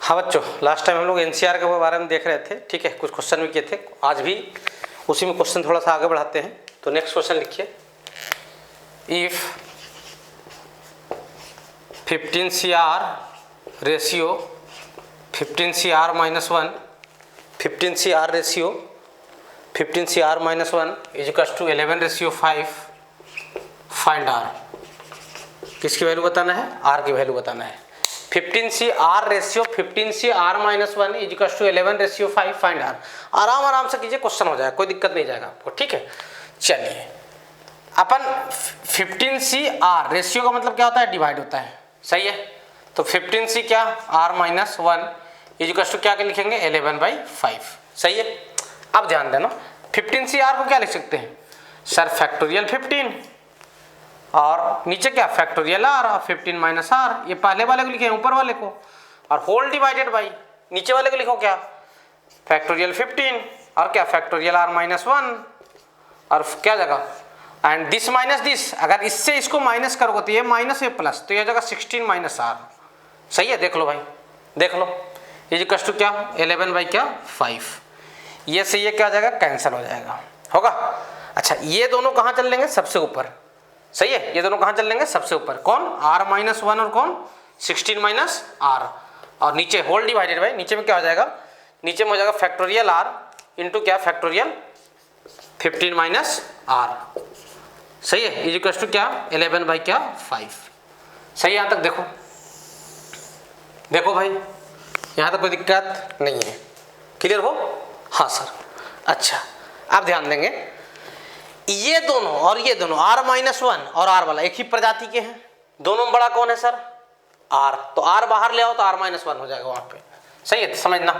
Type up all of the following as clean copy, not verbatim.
हाँ बच्चों, last time हम लोग एनसीआर के बारे में देख रहे थे, ठीक है। कुछ क्वेश्चन भी किए थे, आज भी उसी में क्वेश्चन थोड़ा सा आगे बढ़ाते हैं। तो नेक्स्ट क्वेश्चन लिखिए, if 15CR ratio 15CR minus 1 15CR ratio 15CR minus 1 is equal to 11:5 find R. किसकी वैल्यू बताना है? आर की वैल्यू बताना है। 15CR ratio 15CR minus 1 is equal to 11:5 find R. आराम से कीजिए, क्वेश्चन हो जाएगा, कोई दिक्कत नहीं जाएगा आपको, ठीक है। चलिए, अपन 15CR रेशियो का मतलब क्या होता है? डिवाइड होता है, सही है। तो 15C क्या? R minus 1 is equal to क्या के लिखेंगे? 11/5, सही है। अब ध्यान देना, 15CR को क्या लिख सकते हैं सर? फैक्टोरियल 15 और नीचे क्या? फैक्टोरियल आर और 15 माइनस आर। ये पहले वाले को लिखे, ऊपर वाले को, और होल डिवाइडेड बाई नीचे वाले को लिखो क्या? फैक्टोरियल 15 और क्या? फैक्टोरियल आर माइनस 1 और क्या जगह? एंड दिस माइनस दिस, अगर इससे इसको माइनस करोगे तो ये माइनस है प्लस, तो यह जगह 16 माइनस आर, सही है। देख लो भाई, देख लो, इज इक्वल टू क्या? 11/5। ये से ये क्या हो जाएगा? कैंसिल हो जाएगा, होगा। अच्छा, ये दोनों कहाँ चल लेंगे? सबसे ऊपर, सही है। ये दोनों कहाँ चल लेंगे? सबसे ऊपर। कौन? R माइनस 1 और कौन? 16 माइनस आर। और नीचे होल डिवाइडेड बाई, नीचे में क्या हो जाएगा? नीचे में हो जाएगा फैक्टोरियल आर इंटू क्या? फैक्टोरियल 15 माइनस आर, सही है। इज इक्वल टू क्या? 11/5, सही है। यहाँ तक देखो, देखो भाई, यहाँ तक कोई दिक्कत नहीं है, क्लियर हो? हाँ सर। अच्छा, आप ध्यान देंगे, ये दोनों और ये दोनों R माइनस 1 और R वाला एक ही प्रजाति के हैं। दोनों में बड़ा कौन है सर? R। तो R बाहर ले आओ तो R माइनस 1 हो जाएगा वहाँ पे, सही है। समझना,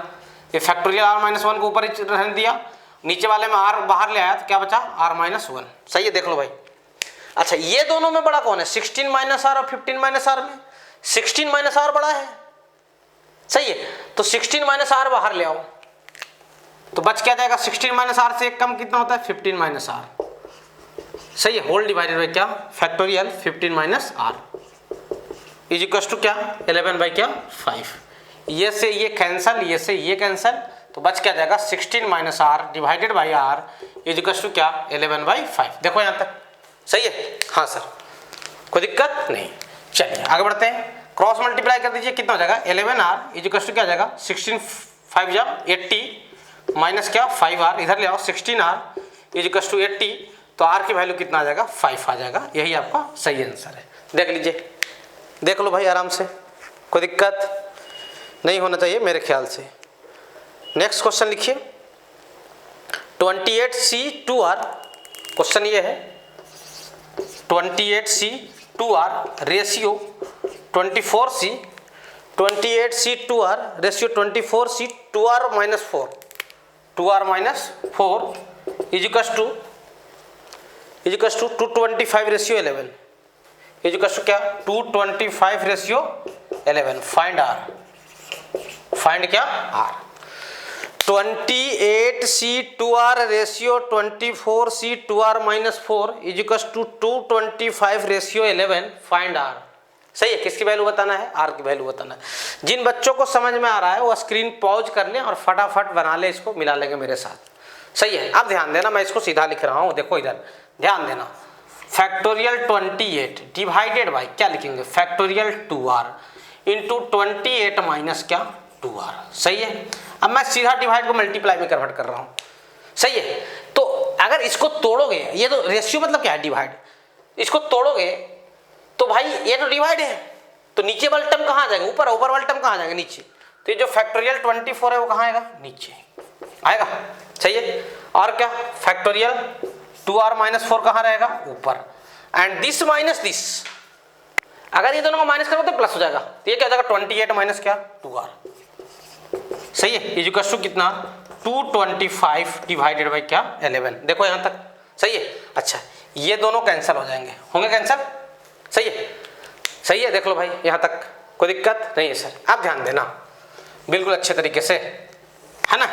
ये फैक्टोरियल R माइनस 1 को ऊपर ही रहने दिया, नीचे वाले में R बाहर ले आया तो क्या बचा? R माइनस 1, सही है। देख लो भाई। अच्छा, ये दोनों में बड़ा कौन है? 16 माइनस आर और 15 माइनस आर में 16 माइनस आर बड़ा है, सही है। तो 16 माइनस आर बाहर ले आओ तो बच क्या जाएगा? 16 माइनस आर से एक कम कितना होता है? 15 माइनस आर, सही है। होल डिवाइडेड बाई क्या? Factorial 15 minus R is equal to क्या? 11/5। ये से ये कैंसल, ये से ये कैंसल, तो बच क्या जाएगा? 16 minus R divided by R is equal to क्या? 11/5। देखो यहाँ तक, सही है। हाँ सर, कोई दिक्कत नहीं। चलिए आगे बढ़ते हैं। क्रॉस मल्टीप्लाई कर दीजिए, कितना हो जाएगा? 11R इज इक्वल टू क्या हो जाएगा? 16 5 जा 80 माइनस क्या? 5R, इधर ले आओ 16R इज इक्वल टू 80, तो R की वैल्यू कितना आ जाएगा? 5 आ जाएगा। यही आपका सही आंसर है। देख लीजिए, देख लो भाई आराम से, कोई दिक्कत नहीं होना चाहिए मेरे ख्याल से। नेक्स्ट क्वेश्चन लिखिए, 28C2R। क्वेश्चन ये है 28C2R ratio 24C 28C2R ratio 24C 2R minus 4 2R minus 4 is equal to 225 ratio 11 is equal to क्या? 225 रेशियो 11 फाइंड आर। फाइंड क्या? R. 28C2R ratio 24C2R minus 4 is equal to 225 ratio 11 find R, सही है। किसकी value बताना है? R की value बताना है। जिन बच्चों को समझ में आ रहा है वो स्क्रीन पॉज कर लें और फटाफट बना ले, इसको मिला लेंगे मेरे साथ, सही है। अब ध्यान देना, मैं इसको सीधा लिख रहा हूँ, देखो इधर ध्यान देना। फैक्टोरियल 28 डिवाइडेड बाई क्या लिखेंगे? फैक्टोरियल 2R इंटू 28 माइनस क्या? 2R, सही है। अब मैं सीधा डिवाइड को मल्टीप्लाई में कन्वर्ट कर रहा हूँ, सही है। तो अगर इसको तोड़ोगे, ये तो रेशियो मतलब क्या है? डिवाइड। इसको तोड़ोगे तो भाई ये तो डिवाइड है, तो नीचे वाला टर्म कहाँ आ जाएगा? ऊपर। ऊपर वाला टर्म कहाँ आ जाएगा? नीचे। तो ये जो फैक्टोरियल 24 है वो कहाँ आएगा? नीचे आएगा, सही है। और क्या? फैक्टोरियल 2R माइनस 4 कहाँ रहेगा? ऊपर। एंड दिस माइनस दिस, अगर ये दोनों को माइनस करोगे तो प्लस हो जाएगा, तो ये क्या हो जाएगा? 28 माइनस क्या? 2R, सही है। इज इक्वल टू कितना? 225 डिवाइडेड बाई क्या? 11। देखो यहाँ तक, सही है। अच्छा, ये दोनों कैंसिल हो जाएंगे, होंगे कैंसिल, सही है। सही है, देख लो भाई यहाँ तक, कोई दिक्कत नहीं है सर। आप ध्यान देना बिल्कुल अच्छे तरीके से, है ना।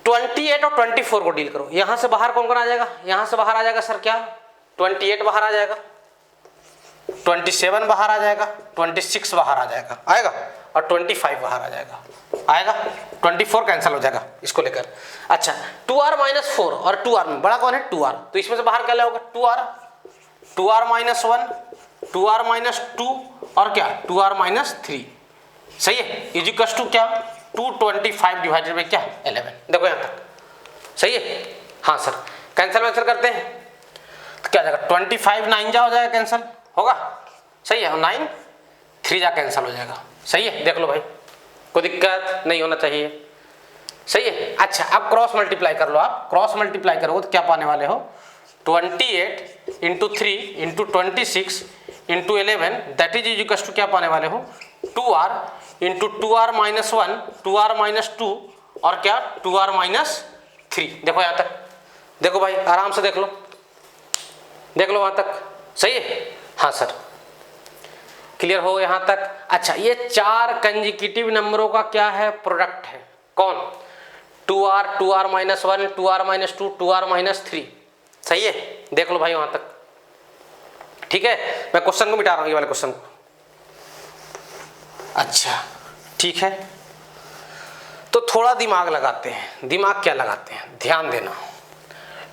28 और 24 को डील करो। यहाँ से बाहर कौन कौन आ जाएगा? यहाँ से बाहर आ जाएगा सर क्या? 28 बाहर आ जाएगा, 27 बाहर आ जाएगा, 26 बाहर आ जाएगा, आएगा, और 25 बाहर आ जाएगा, आएगा, 24 कैंसिल हो जाएगा इसको लेकर। अच्छा 2r - 4 और 2r में बड़ा कौन है 2r, तो इसमें से बाहर क्या होगा 2r - 1, 2r - 2 और क्या 2r - 3, सही है, इजिकल्स टू क्या 225 डिवाइडेड बाई क्या 11। देखो यहाँ तक सही है। हाँ सर कैंसिल वैंसिल करते हैं तो क्या जाएगा 25 9 जा हो जाएगा, कैंसिल होगा, सही है, और 9 3 जा कैंसिल हो जाएगा, सही है। देख लो भाई कोई दिक्कत नहीं होना चाहिए, सही है। अच्छा अब क्रॉस मल्टीप्लाई कर लो, आप क्रॉस मल्टीप्लाई करोगे तो क्या पाने वाले हो 28 × 3 × 26 × 11 दैट इज इक्वल्स टू क्या पाने वाले हो 2r × 2r - 1 2r - 2 और क्या 2r - 3। देखो यहाँ तक, देखो भाई आराम से देख लो, देख लो वहाँ तक, सही है। हाँ सर क्लियर हो यहाँ तक। अच्छा ये 4 कंजिक्यूटिव नंबरों का क्या है प्रोडक्ट है, कौन 2r 2r - 1 2r - 2 2r - 3, सही है। देख लो भाई वहाँ तक, ठीक है। मैं क्वेश्चन को मिटा रहा हूँ, ये वाले क्वेश्चन को। अच्छा ठीक है, तो थोड़ा दिमाग लगाते हैं। दिमाग क्या लगाते हैं, ध्यान देना।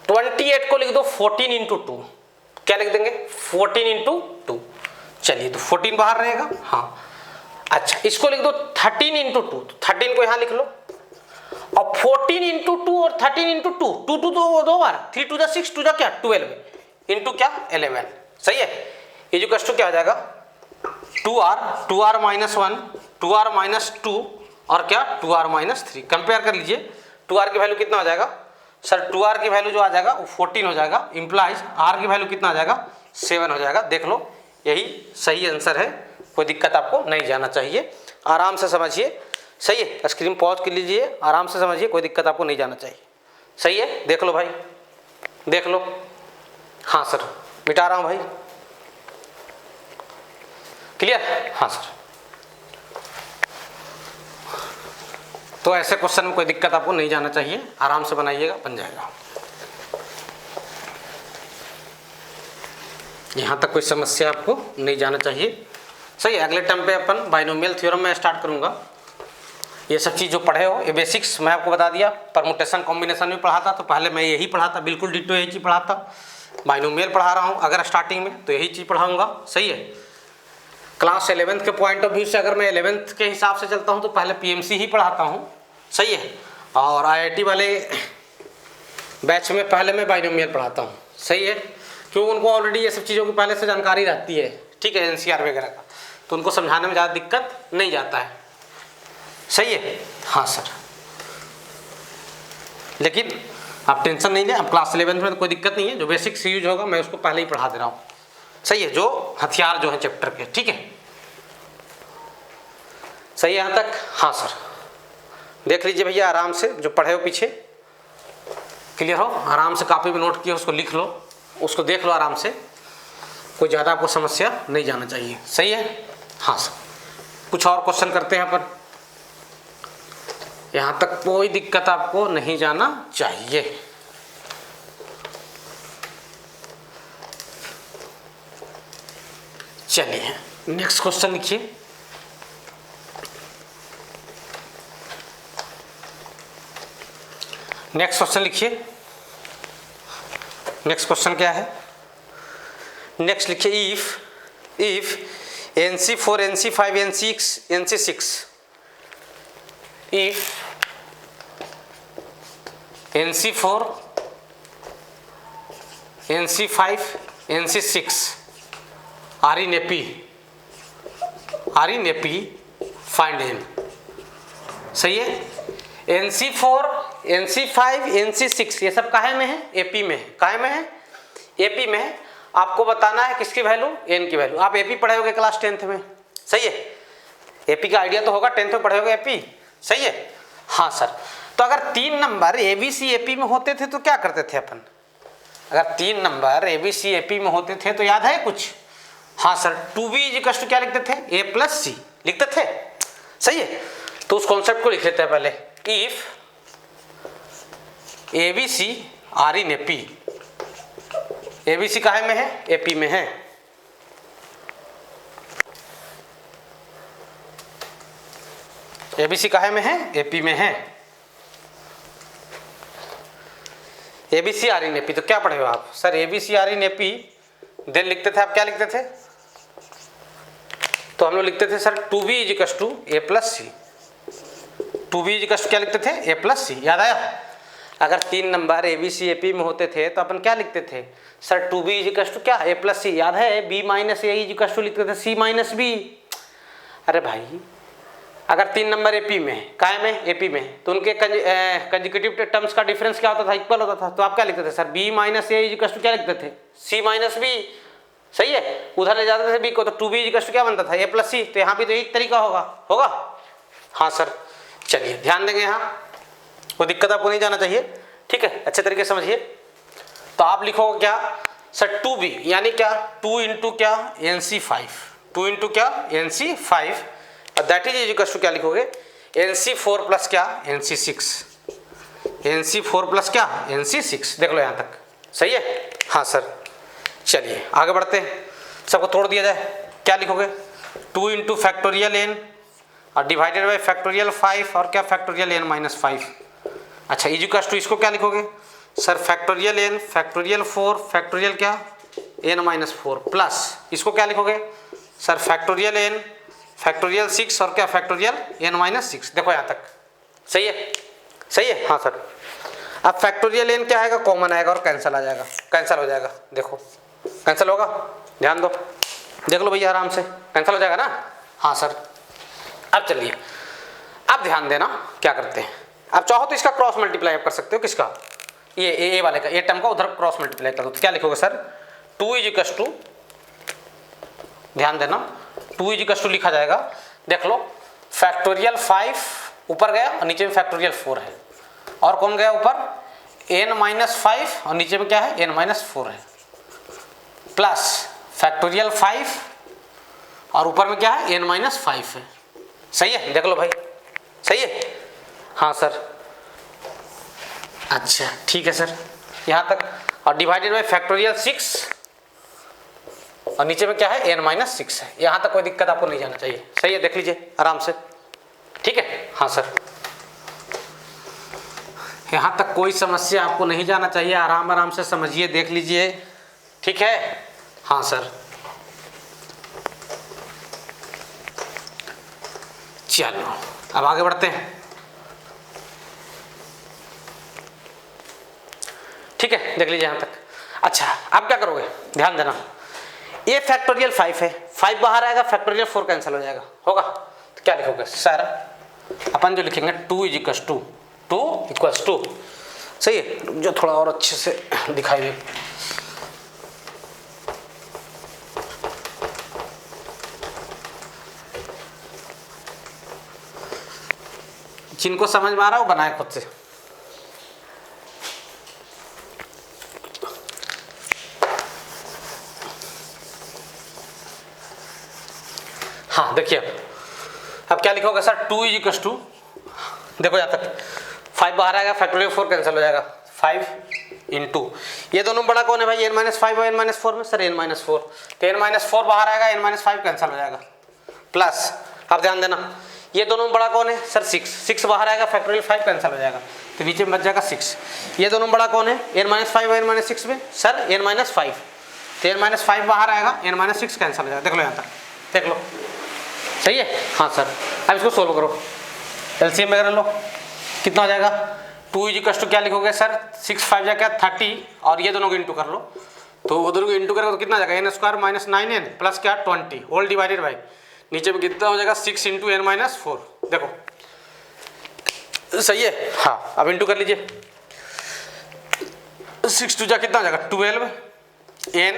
28 को लिख दो 14 × 2, क्या लिख देंगे 14 × 2, चलिए तो 14 बाहर रहेगा, हाँ। अच्छा इसको लिख दो 13 × 2, तो 13 को यहाँ लिख लो, और 14 × 2 और 13 × 2 2 2 तो 2 बार, 3 2 6 2 क्या 12 इंटू क्या 11, सही है। इक्वल्स टू क्या हो जाएगा 2r - 1 2r - 2 और क्या 2r - 3। कंपेयर कर लीजिए 2r की वैल्यू कितना हो जाएगा सर, 2r की वैल्यू जो आ जाएगा वो 14 हो जाएगा, इंप्लाइज r की वैल्यू कितना आ जाएगा 7 हो जाएगा। देख लो यही सही आंसर है, कोई दिक्कत आपको नहीं जाना चाहिए, आराम से समझिए, सही है। स्क्रीन पॉज कर लीजिए, आराम से समझिए, कोई दिक्कत आपको नहीं जाना चाहिए, सही है। देख लो भाई, देख लो। हाँ सर मिटा रहा हूँ भाई, क्लियर। हाँ सर तो ऐसे क्वेश्चन में कोई दिक्कत आपको नहीं जाना चाहिए, आराम से बनाइएगा, बन जाएगा। यहाँ तक कोई समस्या आपको नहीं जाना चाहिए, सही है। अगले टर्म पे अपन बाइनोमियल थ्योरम में स्टार्ट करूँगा। ये सब चीज़ जो पढ़े हो ये बेसिक्स मैं आपको बता दिया, परमुटेशन कॉम्बिनेशन भी पढ़ा था, तो पहले मैं यही पढ़ा था, बिल्कुल डिटो यही चीज़ पढ़ा था। बाइनोमियल पढ़ा रहा हूँ अगर स्टार्टिंग में तो यही चीज़ पढ़ाऊँगा, सही है। क्लास 11th के पॉइंट ऑफ व्यू से अगर मैं 11th के हिसाब से चलता हूँ तो पहले PMC ही पढ़ाता हूँ, सही है। और IIT वाले बैच में पहले मैं बाइनोमियल पढ़ाता हूँ, सही है, क्योंकि उनको ऑलरेडी ये सब चीज़ों की पहले से जानकारी रहती है, ठीक है, NCR वगैरह का, तो उनको समझाने में ज़्यादा दिक्कत नहीं जाता है, सही है। हाँ सर लेकिन आप टेंशन नहीं लें, अब क्लास 11th में तो कोई दिक्कत नहीं है, जो बेसिक्स यूज होगा मैं उसको पहले ही पढ़ा दे रहा हूँ, सही है, जो हथियार जो है चैप्टर के, ठीक है, सही है यहाँ तक। हाँ सर देख लीजिए भैया आराम से, जो पढ़े हो पीछे क्लियर हो, आराम से कॉपी में नोट किया उसको लिख लो, उसको देख लो आराम से, कोई ज़्यादा आपको समस्या नहीं जाना चाहिए, सही है। हाँ सर कुछ और क्वेश्चन करते हैं अपन, यहाँ तक कोई दिक्कत आपको नहीं जाना चाहिए। चलिए नेक्स्ट क्वेश्चन लिखिए। नेक्स्ट क्वेश्चन लिखिए। नेक्स्ट क्वेश्चन क्या है, नेक्स्ट लिखिए if NC4 NC5 NC6 if NC4 NC5 NC6 are in AP find n, सही है। NC4 NC5 NC6 ये सब काहे में है, AP में है, काहे में है AP में है। आपको बताना है किसकी वैल्यू, n की वैल्यू। आप AP पढ़े होगे क्लास 10th में, सही है, AP का आइडिया तो होगा, 10th में पढ़े होगे AP, सही है। हाँ सर तो अगर 3 नंबर ABC AP में होते थे तो क्या करते थे अपन, अगर 3 नंबर ABC AP में होते थे तो याद है कुछ। हाँ सर 2B इक्वल्स टू क्या लिखते थे, A + C लिखते थे, सही है। तो उस कॉन्सेप्ट को लिख लेते हैं पहले, if ABC are in AP, ABC काहे में है, AP में है, ABC काहे में है? AP में है। ABC आर इन AP, तो क्या पढ़े हो आप? Sir ABC are in AP then लिखते थे, आप क्या लिखते थे? तो हम लोग लिखते थे sir 2B equals to A plus C. 2B equals to क्या लिखते थे? A plus C. याद आया? अगर 3 नंबर ABC AP में होते थे तो अपन क्या लिखते थे? सर 2B इजिकल्स टू क्या? A plus C. याद है? B minus A equals to लिखते थे C माइनस B। अरे भाई अगर 3 नंबर AP में है, काय में? AP में, तो उनके कंजुगेटिव टर्म्स का डिफरेंस क्या होता था? इक्वल होता था। तो आप क्या लिखते थे sir? B minus A equals to क्या लिखते थे? C minus B। सही है, उधर ले जाते थे B को, तो 2B इजिकल्स टू क्या बनता था? A प्लस सी। तो यहाँ भी तो एक तरीका होगा। हाँ सर, चलिए ध्यान देंगे, यहाँ कोई दिक्कत आपको नहीं जाना चाहिए, ठीक है, अच्छे तरीके से समझिए। तो आप लिखोगे क्या सर? 2B यानी क्या? 2 इंटू क्या? NC5। 2 इंटू क्या? NC5, और दैट इज इक्वल टू क्या लिखोगे? NC4 प्लस क्या? NC6। NC4 प्लस क्या? NC6। देख लो यहाँ तक, सही है? हाँ सर, चलिए आगे बढ़ते हैं, सबको तोड़ दिया जाए। क्या लिखोगे? 2 इंटू फैक्टोरियल n और डिवाइडेड बाई फैक्टोरियल 5 और क्या? Factorial n minus 5। अच्छा, इजिकल्स टू इसको क्या लिखोगे sir? Factorial n factorial 4 factorial क्या? n माइनस 4 प्लस इसको क्या लिखोगे सर? फैक्टोरियल n फैक्टोरियल 6 और क्या? Factorial n minus 6। देखो यहाँ तक, सही है? सही है, हाँ सर। अब फैक्टोरियल n क्या आएगा? कॉमन आएगा और कैंसिल आ जाएगा, कैंसिल हो जाएगा। देखो कैंसिल होगा, ध्यान दो, देख लो भैया आराम से, कैंसिल हो जाएगा ना? हाँ सर। अब चलिए, अब ध्यान देना क्या करते हैं। अब चाहो तो इसका क्रॉस मल्टीप्लाई आप कर सकते हो, किसका? ये वाले का, ये टर्म का उधर क्रॉस मल्टीप्लाई कर दो। तो क्या लिखोगे सर? 2 इजिकल्स टू, ध्यान देना, 2 इजिकल्स टू लिखा जाएगा, देख लो, फैक्टोरियल 5 ऊपर गया और नीचे में फैक्टोरियल 4 है, और कौन गया ऊपर? n माइनस 5 और नीचे में क्या है? n माइनस 4 है, प्लस फैक्टोरियल 5 और ऊपर में क्या है? n माइनस 5 है। सही है? देख लो भाई, सही है? हाँ सर, अच्छा ठीक है सर, यहाँ तक। और डिवाइडेड बाई फैक्टोरियल 6 और नीचे में क्या है? n माइनस 6 है। यहाँ तक कोई दिक्कत आपको नहीं जाना चाहिए, सही है? देख लीजिए आराम से, ठीक है? हाँ सर, यहाँ तक कोई समस्या आपको नहीं जाना चाहिए, आराम से समझिए, देख लीजिए, ठीक है? हाँ सर, चलो अब आगे बढ़ते हैं, ठीक है? देख लीजिए यहाँ तक। अच्छा, अब क्या करोगे? ध्यान देना, ये फैक्टोरियल 5 है, 5 बाहर आएगा, फैक्टोरियल 4 कैंसिल हो जाएगा, होगा? तो क्या लिखोगे सर? अपन जो लिखेंगे 2 इजिकल्स टू, 2 इक्वल्स टू, सही है? जो थोड़ा और अच्छे से दिखाई दे, जिनको समझ में आ रहा है वो बनाए खुद से। हाँ देखिए, अब क्या लिखोगे सर? 2 इजिकल्स टू, देखो यहाँ तक, 5 बाहर आएगा, फैक्टोरियल 4 कैंसिल हो जाएगा, 5 इंटू, ये दोनों बड़ा कौन है भाई? n माइनस 5 और n माइनस 4 में सर n माइनस 4, तो n माइनस 4 बाहर आएगा, n माइनस 5 कैंसिल हो जाएगा, प्लस अब ध्यान देना, ये दोनों बड़ा कौन है सर? 6 बाहर आएगा, फैक्टोरियल 5 कैंसिल हो जाएगा, तो नीचे में बच जाएगा 6। ये दोनों बड़ा कौन है? n माइनस 5 और n माइनस 6 में सर n माइनस 5, तो n माइनस 5 बाहर आएगा, n माइनस 6 कैंसिल हो जाएगा। देख लो यहाँ तक, देख लो, सही है? हाँ सर, अब इसको सोल्व करो, एलसीएम वगैरह लो, कितना हो जाएगा? 2 इजिकल्स टू क्या लिखोगे सर? 6 5 जा क्या? 30, और ये दोनों को इंटू कर लो, तो उधर को इंटू करोगे तो कितना जाएगा? n square minus 9n plus क्या? 20 होल डिवाइडेड बाई, नीचे में कितना हो जाएगा? 6 इंटू n माइनस 4। देखो सही है? हाँ, अब इंटू कर लीजिए, 6 2 जा कितना हो जाएगा? 12 n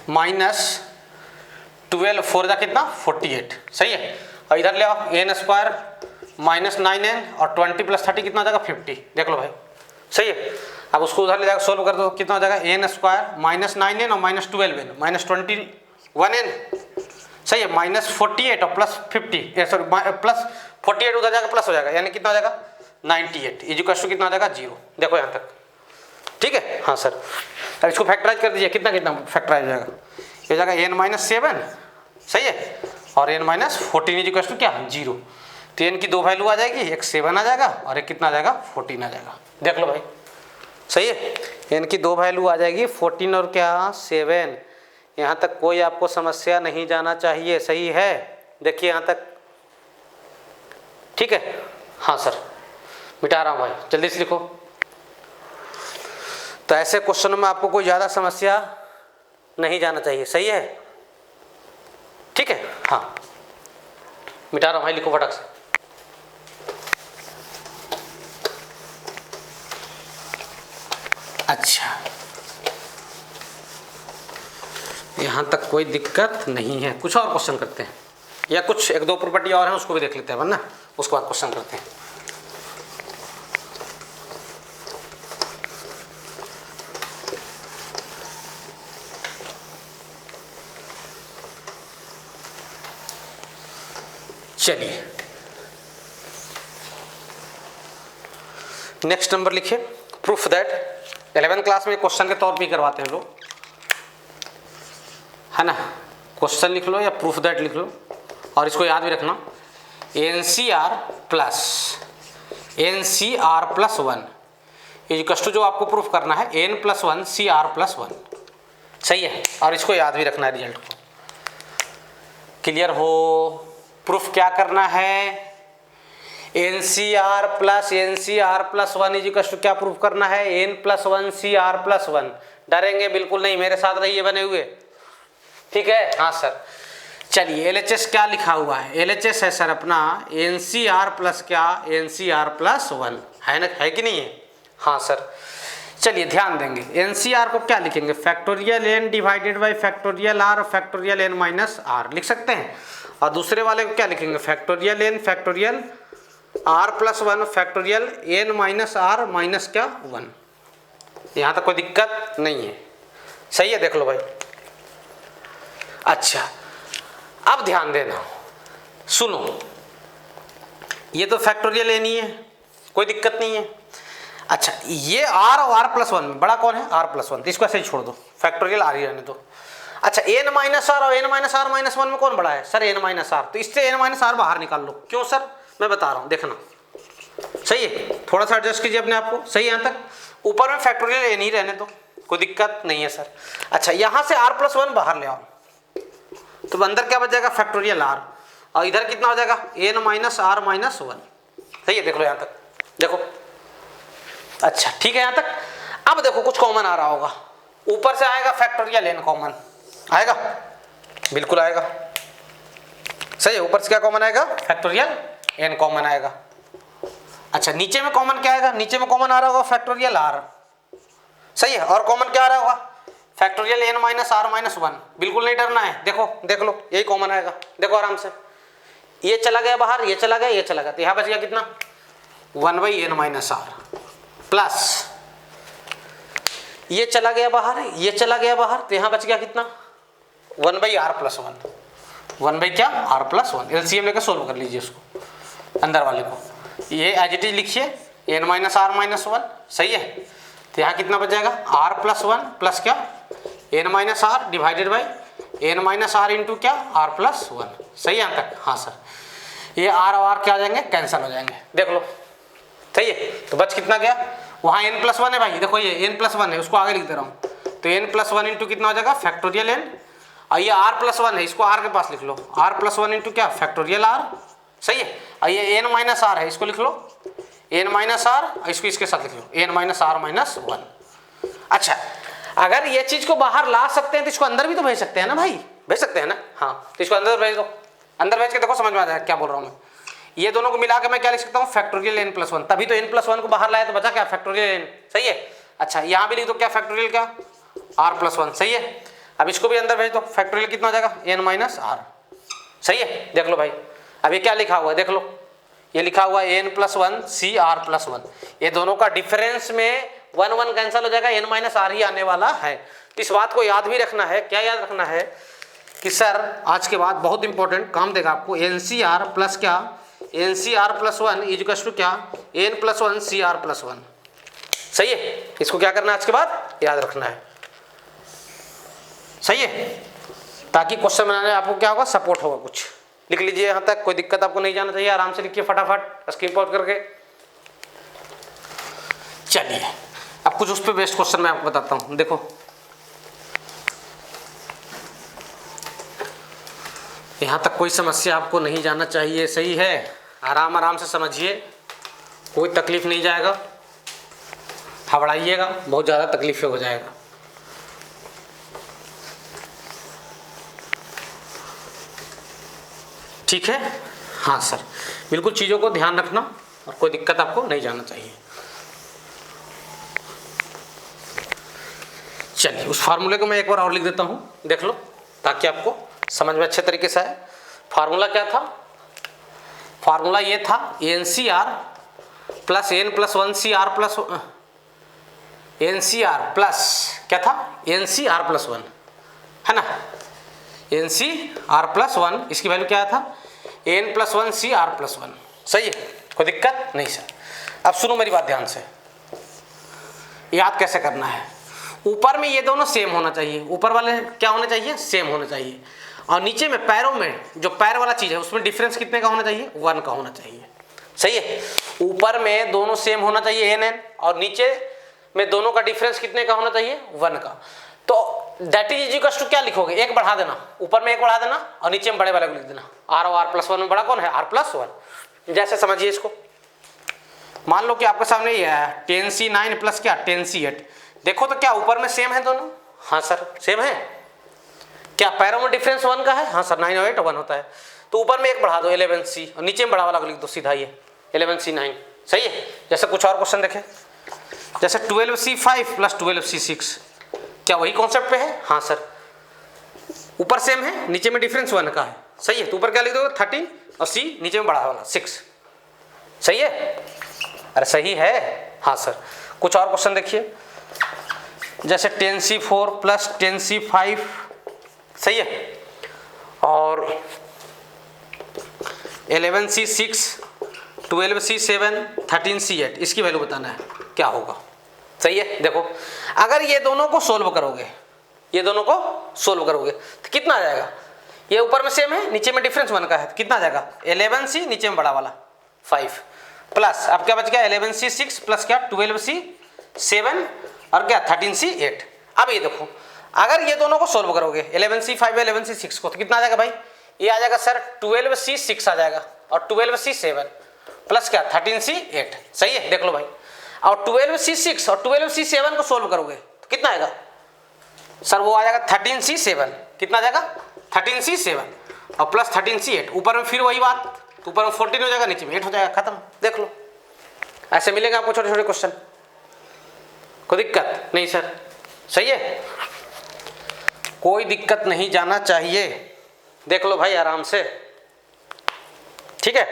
माइनस 12 4 जा कितना? 48, सही है? और इधर ले आओ, n स्क्वायर माइनस 9n और 20 प्लस 30 कितना हो जाएगा? 50। देख लो भाई, सही है? अब उसको उधर ले जाकर सोल्व कर दो, कितना हो जाएगा? n स्क्वायर माइनस 9n और माइनस 12n माइनस 21n, सही है? माइनस 48 और प्लस 50, सॉरी प्लस 48 उधर जाकर प्लस हो जाएगा, यानी कितना हो जाएगा? 98 इजिकल्स टू कितना हो जाएगा? 0। देखो यहाँ तक, ठीक है? हाँ सर, अब इसको फैक्टराइज कर दीजिए, कितना कितना फैक्टराइज हो जाएगा? ये जाएगा n माइनस 7, सही है? और n माइनस 14 इजिकल्स टू क्या? 0। तो n की 2 वैल्यू आ जाएगी, एक 7 आ जाएगा और एक कितना आ जाएगा 14 आ जाएगा। देख लो भाई, सही है। n की 2 वैल्यू आ जाएगी 14 और क्या 7। यहाँ तक कोई आपको समस्या नहीं जाना चाहिए, सही है। देखिए यहाँ तक ठीक है। हाँ सर मिटा रहा हूँ भाई, जल्दी से लिखो। तो ऐसे क्वेश्चनों में आपको कोई ज़्यादा समस्या नहीं जाना चाहिए, सही है, ठीक है। हाँ मिटा रहा हूँ भाई, लिखो फटाक से। अच्छा यहाँ तक कोई दिक्कत नहीं है। कुछ और क्वेश्चन करते हैं, या कुछ एक दो प्रॉपर्टी और है उसको भी देख लेते हैं, वरना उसके बाद क्वेश्चन करते हैं। चलिए नेक्स्ट नंबर लिखिए। प्रूफ दैट 11th क्लास में क्वेश्चन के तौर पे करवाते हैं लोग, है ना। क्वेश्चन लिख लो या प्रूफ दैट लिख लो, और इसको याद भी रखना NCR प्लस 1 इक्वल्स टू जो आपको प्रूफ करना है n+1 CR+1, सही है। और इसको याद भी रखना है, रिजल्ट को। क्लियर हो? प्रूफ क्या करना है? NCR plus NCR+1 equals to क्या प्रूफ करना है? n+1 CR+1। डरेंगे बिल्कुल नहीं, मेरे साथ रहिए बने हुए, ठीक है। हाँ सर चलिए LHS क्या लिखा हुआ है? LHS है सर अपना NCR प्लस क्या NCR+1, है ना, है कि नहीं है? हाँ सर चलिए ध्यान देंगे। NCR को क्या लिखेंगे? Factorial n divided by factorial r factorial n minus r लिख सकते हैं। और दूसरे वाले को क्या लिखेंगे? Factorial n factorial r+1 factorial n minus r minus क्या 1। यहाँ तक कोई दिक्कत नहीं है, सही है। देख लो भाई। अच्छा अब ध्यान देना, सुनो, ये तो फैक्टोरियल n ही है, कोई दिक्कत नहीं है। अच्छा ये r और r+1 में बड़ा कौन है? r+1, तो इसको ऐसे ही छोड़ दो, फैक्टोरियल r ही रहने दो। अच्छा n माइनस r और n माइनस r माइनस 1 में कौन बड़ा है? सर n माइनस r, तो इससे n माइनस r बाहर निकाल लो। क्यों सर? मैं बता रहा हूँ, देखना, सही है। थोड़ा सा एडजस्ट कीजिए अपने आप को, सही है। यहाँ तक ऊपर में फैक्टोरियल n ही रहने दो, कोई दिक्कत नहीं है सर। अच्छा यहाँ से r+1 बाहर ले आओ, तो अंदर क्या बचेगा? फैक्टोरियल r, और इधर कितना हो जाएगा? n माइनस r माइनस 1, सही है। देख लो यहाँ तक, देखो। अच्छा ठीक है यहाँ तक। अब देखो कुछ कॉमन आ रहा होगा, ऊपर से आएगा फैक्टोरियल n कॉमन आएगा, बिल्कुल आएगा, सही है। ऊपर से क्या कॉमन आएगा? फैक्टोरियल n कॉमन आएगा। अच्छा नीचे में कॉमन क्या आएगा? नीचे में कॉमन आ रहा होगा फैक्टोरियल r, सही है। और कॉमन क्या आ रहा होगा? Factorial n minus r minus 1। बिल्कुल नहीं डरना है, देखो देख लो, यही कॉमन आएगा, देखो आराम से। ये चला गया बाहर, ये चला गया, ये चला गया, तो यहाँ बच गया कितना? 1/n माइनस r प्लस ये चला गया बाहर, ये चला गया बाहर, तो यहाँ बच गया कितना? 1/r+1, 1 क्या r+1। LCM लेकर सोल्व कर लीजिए उसको, अंदर वाले को। ये एज इट इज लिखिए n माइनस r माइनस 1, सही है। तो यहाँ कितना बच जाएगा? r+1 प्लस क्या n minus r divided by n minus r into क्या r+1, सही है यहाँ तक। हाँ सर ये r और r क्या आ जाएंगे? कैंसिल हो जाएंगे, देख लो, सही है। तो बच कितना गया? वहाँ n+1 है भाई, देखो ये n+1 है, उसको आगे लिख दे रहा हूँ। तो n+1 इंटू कितना हो जाएगा? फैक्टोरियल n, और ये r+1 है, इसको r के पास लिख लो, r+1 इंटू क्या फैक्टोरियल r, सही है। और ये n माइनस r है, इसको लिख लो n माइनस r, और इसको इसके साथ लिख लो n माइनस r माइनस 1। अच्छा अगर ये चीज को बाहर ला सकते हैं तो इसको अंदर भी तो भेज सकते हैं ना भाई, भेज सकते हैं ना। हाँ तो इसको अंदर भेज दो, अंदर भेज के देखो समझ में आ जाएगा क्या बोल रहा हूँ मैं। ये दोनों को मिला के मैं क्या लिख सकता हूँ? फैक्टोरियल n+1, तभी तो n+1 को बाहर लाया तो बचा क्या? फैक्टोरियल n, सही है। अच्छा यहाँ भी लिख दो क्या? फैक्टोरियल क्या r+1, सही है। अब इसको भी अंदर भेज दो, फैक्टोरियल कितना हो जाएगा? n माइनस r, सही है। देख लो भाई, अभी क्या लिखा हुआ है? देख लो, ये लिखा हुआ है n+1 CR+1, ये दोनों का डिफरेंस में 1 1 कैंसिल हो जाएगा, n माइनस r ही आने वाला है। तो इस बात को याद भी रखना है। क्या याद रखना है? कि सर आज के बाद बहुत इंपॉर्टेंट काम देगा आपको, NCR प्लस क्या NCR+1 इक्वल्स टू क्या n+1 CR+1, सही है। इसको क्या करना है आज के बाद? याद रखना है, सही है, ताकि क्वेश्चन बनाने में आपको क्या होगा? सपोर्ट होगा कुछ, लिख लीजिए यहाँ तक, कोई दिक्कत आपको नहीं जाना चाहिए, आराम से लिखिए फटाफट स्क्रीन आउट करके। चलिए अब कुछ उस पर बेस्ड क्वेश्चन मैं आपको बताता हूँ। देखो यहाँ तक कोई समस्या आपको नहीं जाना चाहिए, सही है, आराम आराम से समझिए, कोई तकलीफ नहीं जाएगा, घबराइएगा बहुत ज़्यादा तकलीफ हो जाएगा। ठीक है, हाँ सर, बिल्कुल चीज़ों को ध्यान रखना और कोई दिक्कत आपको नहीं जाना चाहिए। चलिए उस फार्मूले को मैं एक बार और लिख देता हूँ, देख लो ताकि आपको समझ में अच्छे तरीके से आए। फार्मूला क्या था? फार्मूला ये था N C R plus N plus one C R plus N C R plus क्या था? N C R plus one, है ना, N C R plus one, इसकी वैल्यू क्या था? N plus one C R plus one. सही है, कोई दिक्कत नहीं सर। अब सुनो मेरी बात ध्यान से, याद कैसे करना है। ऊपर में ये दोनों सेम होना चाहिए, ऊपर वाले क्या होने चाहिए? सेम होना चाहिए, और नीचे में पैरों में जो पैर वाला चीज़ है उसमें डिफरेंस कितने का होना चाहिए? 1 का होना चाहिए। सही है, ऊपर में दोनों सेम होना चाहिए एन एन, और नीचे में दोनों का डिफरेंस कितने का होना चाहिए? 1 का। तो दैट इज इक्वल्स टू क्या लिखोगे? एक बढ़ा देना, ऊपर में एक बढ़ा देना और नीचे में बड़े वाले को लिख देना। आर और आर प्लस वन में बड़ा कौन है? R plus one. जैसे समझिए इसको, मान लो कि आपके सामने ये है 10C9 प्लस क्या? 10C8। देखो तो क्या ऊपर में सेम है दोनों? हाँ सर सेम है। क्या पैरों में डिफरेंस 1 का है? हाँ सर, 9 और 8 1 होता है। तो ऊपर में एक बढ़ा दो 11C और नीचे में बड़ा वाला को लिख दो सीधा ये 11C9। सही है। जैसे कुछ और क्वेश्चन देखें, जैसे 12C5 प्लस 12C6, क्या वही कॉन्सेप्ट पे है? हाँ सर, ऊपर सेम है, नीचे में डिफरेंस 1 का है। सही है, तो ऊपर क्या लिख दोगे? 13 और C नीचे में बड़ा वाला 6। सही है, अरे सही है, हाँ सर। कुछ और क्वेश्चन देखिए, जैसे 10C4 प्लस 10C5, सही है, और 11C6 12C7 13C8, इसकी वैल्यू बताना है क्या होगा। सही है। देखो अगर ये दोनों को सोल्व करोगे, ये दोनों को सोल्व करोगे तो कितना आ जाएगा? ये ऊपर में सेम है, नीचे में डिफरेंस 1 का है, तो कितना आ जाएगा? 11C नीचे में बड़ा वाला 5 प्लस अब क्या बच गया? 11C6 प्लस क्या? 12C7 और क्या? 13C8। अब ये देखो, अगर ये दोनों को सोल्व करोगे 11C5 11C6 को, तो कितना आ जाएगा भाई? ये आ जाएगा सर 12C6 आ जाएगा और 12C7 प्लस क्या? 13C8। सही है, देख लो भाई। और 12C6 और 12C7 को सोल्व करोगे तो कितना आएगा सर? वो आ जाएगा 13C7। कितना आ जाएगा? 13C7 और प्लस 13C8। ऊपर में फिर वही बात, तो ऊपर में 14 हो जाएगा, नीचे में 8 हो जाएगा, खत्म। देख लो, ऐसे मिलेगा आपको छोटे छोटे क्वेश्चन, कोई दिक्कत नहीं सर। सही है, कोई दिक्कत नहीं जाना चाहिए। देख लो भाई आराम से, ठीक है।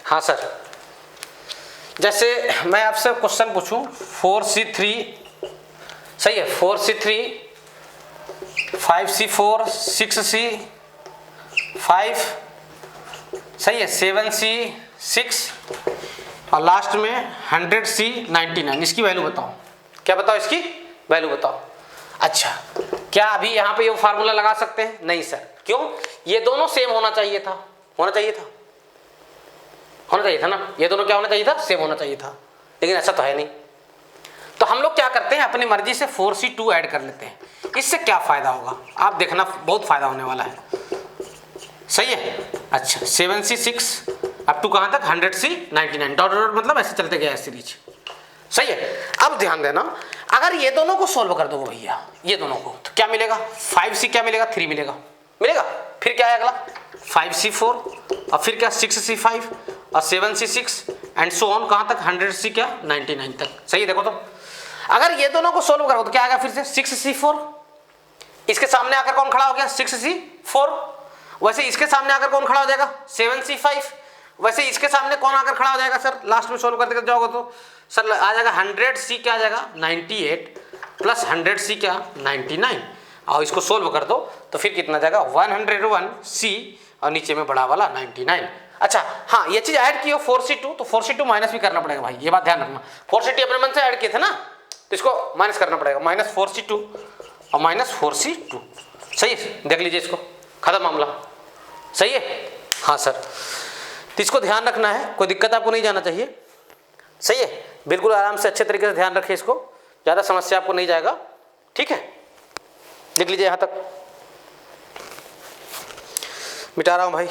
हाँ सर, जैसे मैं आपसे क्वेश्चन पूछूं 4C3, सही है, 4C3 5C4 6C5, सही है, 7C6 और लास्ट में 100C99। इसकी वैल्यू बताओ, क्या बताओ? इसकी वैल्यू बताओ। अच्छा, क्या अभी यहाँ पे ये फार्मूला लगा सकते हैं? नहीं सर, क्यों? ये दोनों सेम होना चाहिए था, होना चाहिए था, होना चाहिए था ना। ये दोनों क्या होना चाहिए था? सेम होना चाहिए था, लेकिन ऐसा तो है नहीं। तो हम लोग क्या करते हैं, अपनी मर्जी से 4C2 ऐड कर लेते हैं। इससे क्या फायदा होगा आप देखना, बहुत फायदा होने वाला है। सही है। अच्छा, 7C6 अप टू कहाँ तक? 100C99, डॉट डॉट मतलब ऐसे चलते गया सीरीज। सही है। अब ध्यान देना, अगर ये दोनों को सोल्व कर दो भैया, ये दोनों को, तो क्या मिलेगा? 5C क्या मिलेगा? 3 मिलेगा, मिलेगा। फिर क्या है अगला? 5C4 और फिर क्या? 6C5 और 7C6 एंड सो ऑन, कहाँ तक? 100C क्या? 99 तक। सही है। देखो तो अगर ये दोनों को सोल्व करो तो क्या आएगा? फिर से 6C4, इसके सामने आकर कौन खड़ा हो गया? 6C4। वैसे इसके सामने आकर कौन खड़ा हो जाएगा? 7C5। वैसे इसके सामने कौन आकर खड़ा हो जाएगा सर? लास्ट में सोल्व करते जाओगे तो सर आ जाएगा 100C क्या आ जाएगा? 98 प्लस 100C क्या? 99। और इसको सोल्व कर दो तो फिर कितना जाएगा? 101C और नीचे में बड़ा वाला 99। अच्छा हाँ, ये चीज़ ऐड की हो 4C2, तो 4C2 माइनस भी करना पड़ेगा भाई, ये बात ध्यान रखना। 4C2 अपने मन से ऐड किए थे ना, तो इसको माइनस करना पड़ेगा, -4C2 और -4C2। सही है, देख लीजिए इसको, खत्म मामला। सही है, हाँ सर। तो इसको ध्यान रखना है, कोई दिक्कत आपको नहीं जाना चाहिए, सही है। बिल्कुल आराम से अच्छे तरीके से ध्यान रखिए इसको, ज़्यादा समस्या आपको नहीं जाएगा, ठीक है। लिख लीजिए यहाँ तक, मिटा रहा हूँ भाई।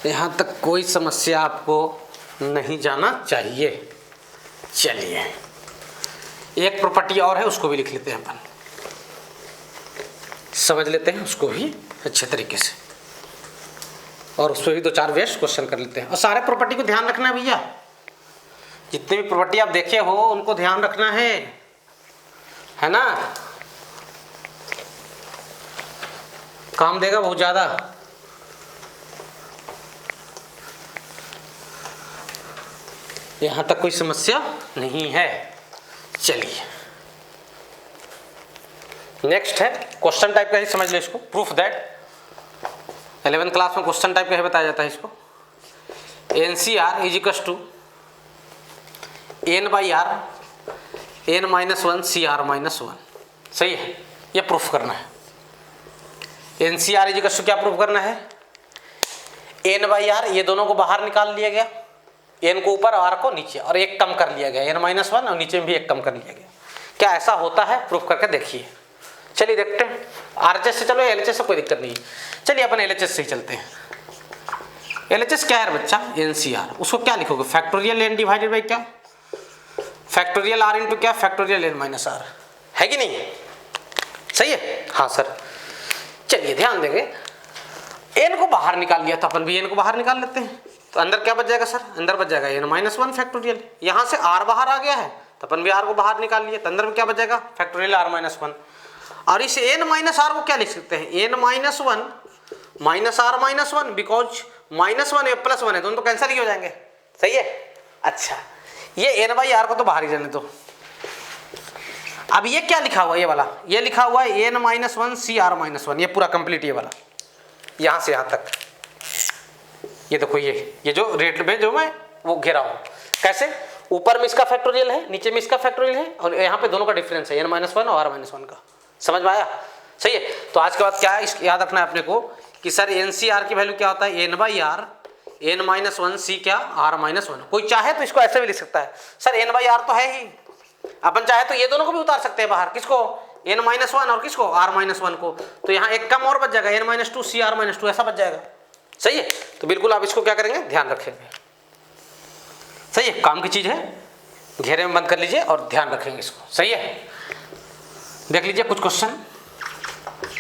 यहाँ तक कोई समस्या आपको नहीं जाना चाहिए। चलिए एक प्रॉपर्टी और है, उसको भी लिख लेते हैं अपन, समझ लेते हैं उसको भी अच्छे तरीके से, और उस पर भी 2-4 वेस्ट क्वेश्चन कर लेते हैं। और सारे प्रॉपर्टी को ध्यान रखना है भैया, जितने भी प्रॉपर्टी आप देखे हो उनको ध्यान रखना है ना, काम देगा बहुत ज़्यादा। यहाँ तक कोई समस्या नहीं है। चलिए नेक्स्ट है क्वेश्चन टाइप का ही समझ लो इसको। प्रूफ दैट 11th क्लास में क्वेश्चन टाइप का ही बताया जाता है इसको। NCR is equal to N/R N-1 CR-1, सही है, ये प्रूफ करना है। NCR इज इक्वल टू क्या प्रूफ करना है, N/R, ये दोनों को बाहर निकाल लिया गया, N को ऊपर और R को नीचे, और एक कम कर लिया गया, N-1 और नीचे में भी एक कम कर लिया गया। क्या ऐसा होता है, प्रूफ करके देखिए। चलिए देखते हैं, RHS से चलो, LHS से कोई दिक्कत नहीं। चलिए अपन LHS से ही चलते हैं। LHS क्या है बच्चा, NCR, उसको क्या लिखोगे, फैक्टोरियल N डिवाइडेड बाई क्या, फैक्टोरियल R इंटू क्या, फैक्टोरियल N-R, है कि नहीं, सही है, हाँ सर। चलिए ध्यान देंगे, N को बाहर निकाल लिया तो अपन भी N को बाहर निकाल लेते हैं, तो अंदर क्या बच जाएगा सर, अंदर बच जाएगा N-1 फैक्टोरियल। यहाँ से R बाहर आ गया है तो अपन भी R को बाहर निकाल लिए, तो अंदर में क्या बच जाएगा, फैक्टोरियल R-1। और इस N-R को क्या लिख सकते हैं, N-1 माइनस R-1, बिकॉज -1 +1 है, दोनों तो कैंसिल ही हो जाएंगे, सही है। अच्छा ये N/R को तो बाहर ही जाने दो। अब ये क्या लिखा हुआ है, ये वाला, ये लिखा हुआ है N-1 CR-1, ये पूरा कंप्लीट, ये वाला यहाँ से यहाँ तक, ये देखो ये जो रेट में जो मैं वो घेरा हूँ, कैसे, ऊपर में इसका फैक्टोरियल है, नीचे में इसका फैक्टोरियल है, और यहाँ पे दोनों का डिफरेंस है N-1 और R-1 का, समझ में आया, सही है। तो आज के बाद क्या है, याद रखना है अपने को कि सर NCR की वैल्यू क्या होता है, N/R N-1 C क्या, R-1। कोई चाहे तो इसको ऐसे भी लिख सकता है, सर N/R तो है ही, अपन चाहे तो ये दोनों को भी उतार सकते हैं बाहर, किसको, N-1 और किसको, R-1 को, तो यहाँ एक कम और बच जाएगा, N-2 CR-2, ऐसा बच जाएगा, सही है। तो बिल्कुल आप इसको क्या करेंगे, ध्यान रखेंगे, सही है, काम की चीज है, घेरे में बंद कर लीजिए और ध्यान रखेंगे इसको, सही है। देख लीजिए कुछ क्वेश्चन,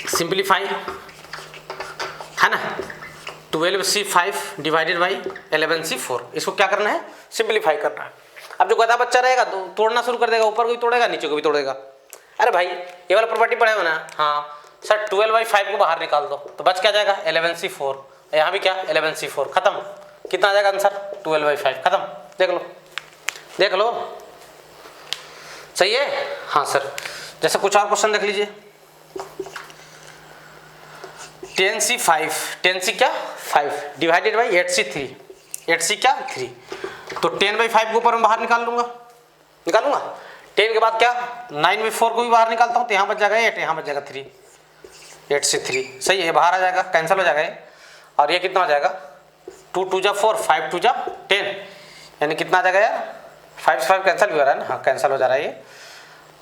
सिंप्लीफाई है ना, 12C5 डिवाइडेड बाई 11C4, इसको क्या करना है, सिंप्लीफाई करना है। अब जो गधा बच्चा रहेगा तो तोड़ना शुरू कर देगा, ऊपर को भी तोड़ेगा, नीचे को भी तोड़ेगा। अरे भाई ये वाला प्रॉपर्टी पढ़े हो ना, हाँ सर 12/5 को बाहर निकाल दो तो बच क्या जाएगा, 11C4, यहाँ भी क्या 11C4, खत्म, कितना आ जाएगा आंसर, 12/5, खत्म, देख लो सही है, हाँ सर। जैसे कुछ और क्वेश्चन देख लीजिए, 10C क्या 5 डिवाइडेड बाई 8C3, 8C क्या 3, तो 10/5 को ऊपर मैं बाहर निकालूंगा, 10 के बाद क्या 9/4 को भी बाहर निकालता हूँ, तो यहाँ बच जाएगा 8, यहाँ बच जाएगा 3, 8C3, सही है, ये बाहर आ जाएगा, कैंसिल हो जाएगा ये, और ये कितना हो जाएगा, 2 2 जा 4, 5 2 जा 10, यानी कितना आ जाएगा यार, 5 से 5 कैंसिल भी हो रहा है ना, हाँ कैंसिल हो जा रहा है ये,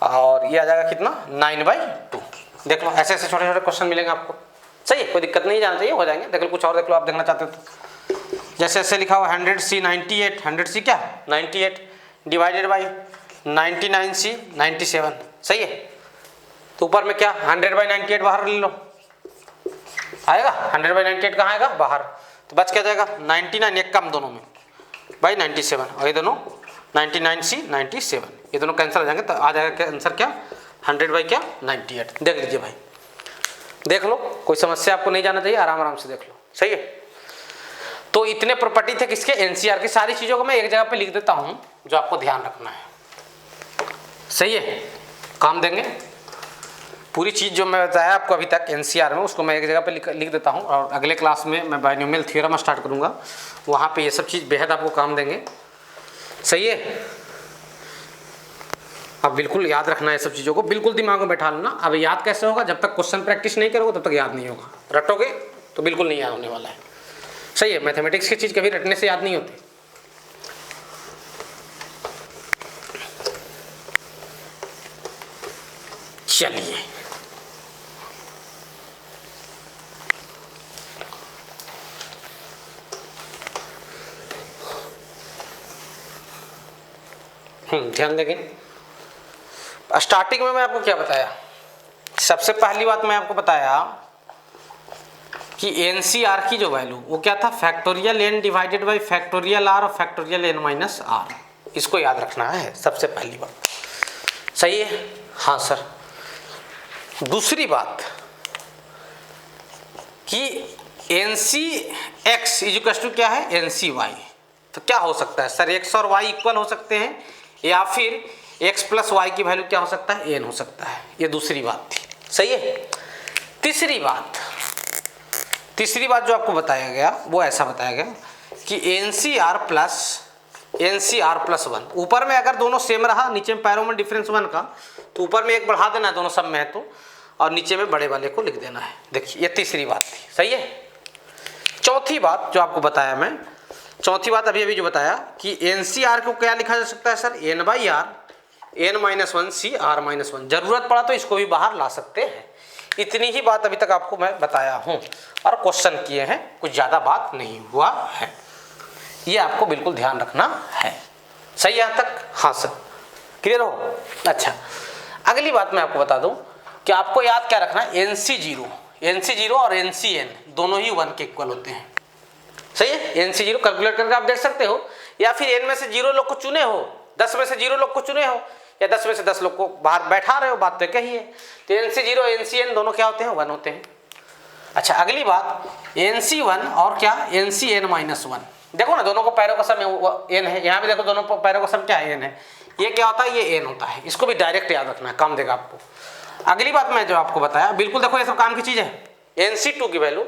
और ये आ जाएगा कितना 9/2। देख लो ऐसे ऐसे छोटे छोटे क्वेश्चन मिलेंगे आपको, सही है, कोई दिक्कत नहीं जाना चाहिए, हो जाएंगे। देख लो कुछ और देख लो, आप देखना चाहते हो तो, जैसे ऐसे लिखा हुआ 100C 98, 100C क्या 98 डिवाइडेड बाई 99C 97, सही है। तो ऊपर में क्या 100/98 बाहर ले लो, आएगा 100/98 कहाँ आएगा बाहर, तो बच क्या जाएगा 99, एक कम दोनों में बाई 97, और ये दोनों 99C 97, ये दोनों कैंसिल हो जाएंगे, तो आ जाएगा क्या आंसर, क्या 100/98। देख लीजिए भाई, देख लो, कोई समस्या आपको नहीं जाना चाहिए, आराम आराम से देख लो, सही है। तो इतने प्रॉपर्टी थे किसके, NCR की। सारी चीज़ों को मैं एक जगह पे लिख देता हूँ जो आपको ध्यान रखना है, सही है, काम देंगे। पूरी चीज़ जो मैं बताया आपको अभी तक एनसीआर में, उसको मैं एक जगह पे लिख देता हूँ, और अगले क्लास में मैं बाइनोमियल थ्योरम स्टार्ट करूँगा, वहाँ पे ये सब चीज़ बेहद आपको काम देंगे। सही है, अब बिल्कुल याद रखना है सब चीज़ों को, बिल्कुल दिमाग में बैठा लेना। अब याद कैसे होगा, जब तक क्वेश्चन प्रैक्टिस नहीं करोगे तब तक याद नहीं होगा। रटोगे तो बिल्कुल नहीं याद होने वाला है। सही है, मैथमेटिक्स की चीज़ कभी रटने से याद नहीं होती। चलिए, ध्यान देंगे। स्टार्टिंग में मैं आपको क्या बताया, सबसे पहली बात मैं आपको बताया कि एनसीआर की जो वैल्यू वो क्या था, factorial N divided by factorial R और फैक्टोरियल एन माइनस आर। इसको याद रखना है सबसे पहली बात। सही है, हाँ सर। दूसरी बात कि N C X equal to क्या है, एन सी वाई। तो क्या हो सकता है सर, एक्स और वाई इक्वल हो सकते हैं, या फिर एक्स प्लस वाई की वैल्यू क्या हो सकता है, एन हो सकता है। ये दूसरी बात थी। सही है। तीसरी बात जो आपको बताया गया वो ऐसा बताया गया कि N C R plus one, ऊपर में अगर दोनों सेम रहा, नीचे में पैरों में डिफरेंस वन का, तो ऊपर में एक बढ़ा देना है, दोनों सब में है तो, और नीचे में बड़े वाले को लिख देना है। देखिए, ये तीसरी बात थी। सही है। चौथी बात जो आपको बताया मैं, चौथी बात अभी जो बताया कि एन सी आर को क्या लिखा जा सकता है sir, N by R N minus one C R minus one. जरूरत पड़ा तो इसको भी बाहर ला सकते हैं। इतनी ही बात अभी तक आपको मैं बताया हूँ, और क्वेश्चन किए हैं, कुछ ज़्यादा बात नहीं हुआ है। ये आपको बिल्कुल ध्यान रखना है। सही यहाँ तक? हाँ सर, क्लियर हो? अच्छा, अगली बात मैं आपको बता दूँ कि आपको याद क्या रखना है, एन सी जीरो और एन सी एन दोनों ही वन के इक्वल होते हैं। सही है। एन सी जीरो कैलकुलेट करके आप देख सकते हो, या फिर एन में से 0 लोग को चुने हो, 10 में से 0 लोग को चुने हो, या 10 में से 10 लोग को बाहर बैठा रहे हो, बात तो कही है। तो N C zero N C N दोनों क्या होते हैं, 1 होते हैं। अच्छा, अगली बात, एन सी वन और क्या, N C N minus one. देखो ना, दोनों को पैरों का सम एन है, यहाँ भी देखो दोनों पैरों का सम क्या है, एन है। ये क्या होता है, ये एन होता है। इसको भी डायरेक्ट याद रखना है, काम देगा आपको। अगली बात मैं जो आपको बताया, बिल्कुल देखो ये सब काम की चीज़ है। एन सी टू की वैल्यू,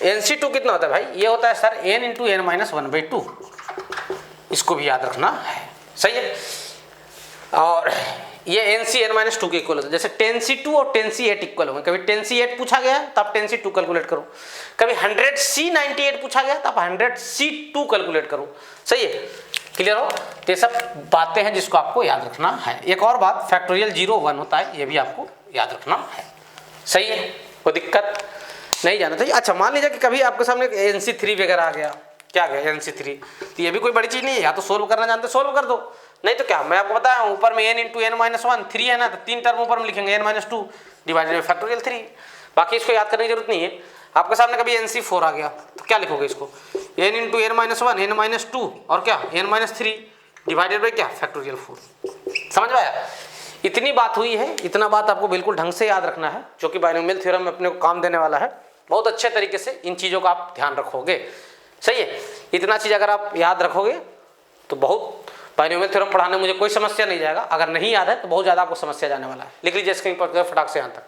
एन सी टू कितना होता है भाई, ये होता है sir N into N minus one by two. इसको भी याद रखना है। सही है। और ये N C N minus two के इक्वल होता है। जैसे 10C2 और 10C8 इक्वल होंगे। कभी 10C8 पूछा गया तो आप 10C2 कैलकुलेट करो, कभी 100C98 पूछा गया तो आप 100C2 कैलकुलेट करो। सही है, क्लियर हो? तो ये सब बातें हैं जिसको आपको याद रखना है। एक और बात, फैक्टोरियल 0 1 होता है, ये भी आपको याद रखना है। सही है, कोई दिक्कत नहीं जाना चाहिए। अच्छा, मान लीजिए कि कभी आपके सामने NC3 वगैरह आ गया, क्या आ गया NC3, तो ये भी कोई बड़ी चीज़ नहीं है। या तो सोल्व करना जानते सोल्व कर दो, नहीं तो क्या, मैं आपको बताया ऊपर में n into N minus one 3 है ना, तो 3 टर्म ऊपर में लिखेंगे n minus two divided by factorial 3। बाकी इसको याद करने की जरूरत नहीं है। आपके सामने कभी NC4 आ गया तो क्या लिखोगे इसको, n into N minus one n minus two और क्या n minus three divided by क्या फैक्टोरियल 4। समझ में आया? इतनी बात हुई है। इतना बात आपको बिल्कुल ढंग से याद रखना है, जो कि बाइनोमियल थ्योरम में अपने को काम देने वाला है। बहुत अच्छे तरीके से इन चीज़ों का आप ध्यान रखोगे। सही है। इतना चीज़ अगर आप याद रखोगे तो बहुत बाइनोमियल थ्योरम पढ़ाने में मुझे कोई समस्या नहीं जाएगा। अगर नहीं याद है तो बहुत ज़्यादा आपको समस्या जाने वाला है। लिख लीजिए स्क्रीन पर फटाक से यहाँ तक।